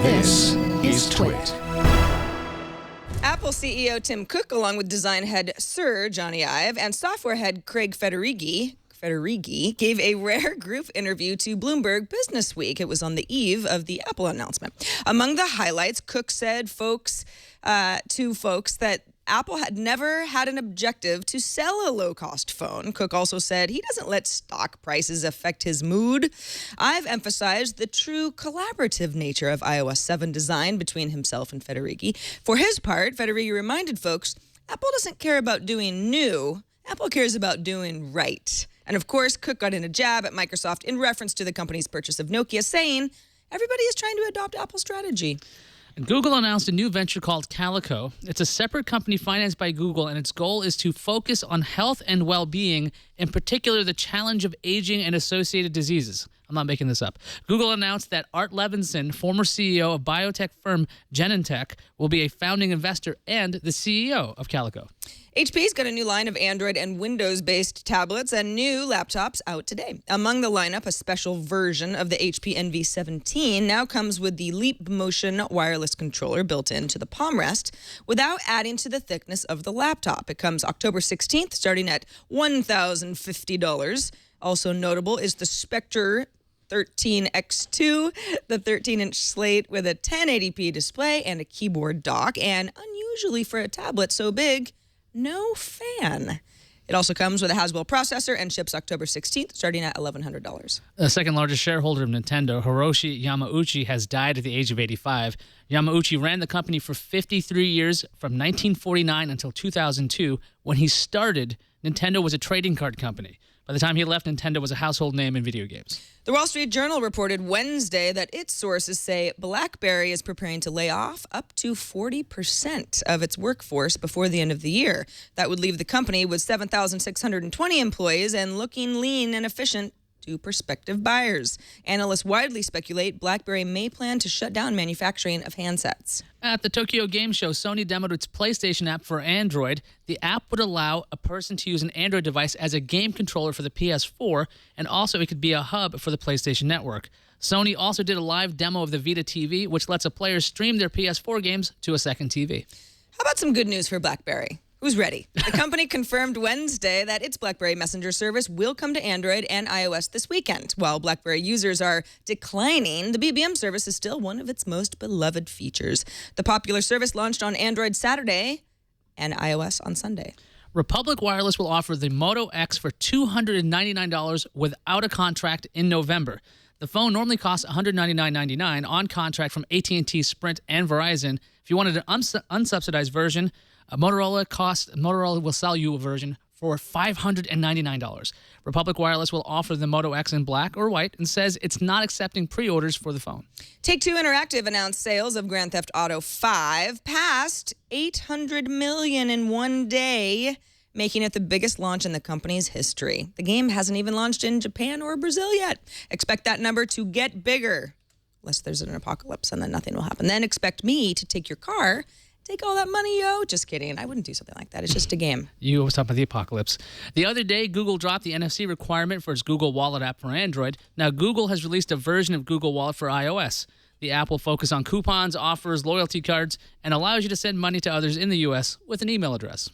This is Twit. Apple CEO Tim Cook, along with design head Sir Johnny Ive and software head Craig Federighi, gave a rare group interview to Bloomberg Business Week. It was on the eve of the Apple announcement. Among the highlights, Cook said to folks that Apple had never had an objective to sell a low-cost phone. Cook also said he doesn't let stock prices affect his mood. I've emphasized the true collaborative nature of iOS 7 design between himself and Federighi. For his part, Federighi reminded folks, Apple doesn't care about doing new. Apple cares about doing right. And of course, Cook got in a jab at Microsoft in reference to the company's purchase of Nokia, saying everybody is trying to adopt Apple's strategy. Google announced a new venture called Calico. It's a separate company financed by Google, and its goal is to focus on health and well-being, in particular the challenge of aging and associated diseases. I'm not making this up. Google announced that Art Levinson, former CEO of biotech firm Genentech, will be a founding investor and the CEO of Calico. HP's got a new line of Android and Windows-based tablets and new laptops out today. Among the lineup, a special version of the HP Envy 17 now comes with the Leap Motion wireless controller built into the palm rest without adding to the thickness of the laptop. It comes October 16th, starting at $1,050. Also notable is the Spectre 13X2, the 13-inch slate with a 1080p display and a keyboard dock, and unusually for a tablet so big, no fan. It also comes with a Haswell processor and ships October 16th, starting at $1,100. The second largest shareholder of Nintendo, Hiroshi Yamauchi, has died at the age of 85. Yamauchi ran the company for 53 years, from 1949 until 2002. When he started, Nintendo was a trading card company. By the time he left, Nintendo was a household name in video games. The Wall Street Journal reported Wednesday that its sources say Blackberry is preparing to lay off up to 40% of its workforce before the end of the year. That would leave the company with 7,620 employees and looking lean and efficient to prospective buyers. Analysts widely speculate Blackberry may plan to shut down manufacturing of handsets. At the Tokyo Game Show, Sony demoed its PlayStation app for Android. The app would allow a person to use an Android device as a game controller for the PS4, and also it could be a hub for the PlayStation Network. Sony also did a live demo of the Vita TV, which lets a player stream their PS4 games to a second TV. How about some good news for Blackberry? Who's ready? The company confirmed Wednesday that its BlackBerry Messenger service will come to Android and iOS this weekend. While BlackBerry users are declining, the BBM service is still one of its most beloved features. The popular service launched on Android Saturday and iOS on Sunday. Republic Wireless will offer the Moto X for $299 without a contract in November. The phone normally costs $199.99 on contract from AT&T, Sprint, and Verizon. If you wanted an unsubsidized version, Motorola will sell you a version for $599. Republic Wireless will offer the Moto X in black or white and says it's not accepting pre-orders for the phone. Take-Two Interactive announced sales of Grand Theft Auto 5 passed $800 million in one day, making it the biggest launch in the company's history. The game hasn't even launched in Japan or Brazil yet. Expect that number to get bigger, unless there's an apocalypse, and then nothing will happen. Then expect me to take your car. Take all that money, yo. Just kidding. I wouldn't do something like that. It's just a game. You was talking about the apocalypse. The other day, Google dropped the NFC requirement for its Google Wallet app for Android. Now, Google has released a version of Google Wallet for iOS. The app will focus on coupons, offers, loyalty cards, and allows you to send money to others in the U.S. with an email address.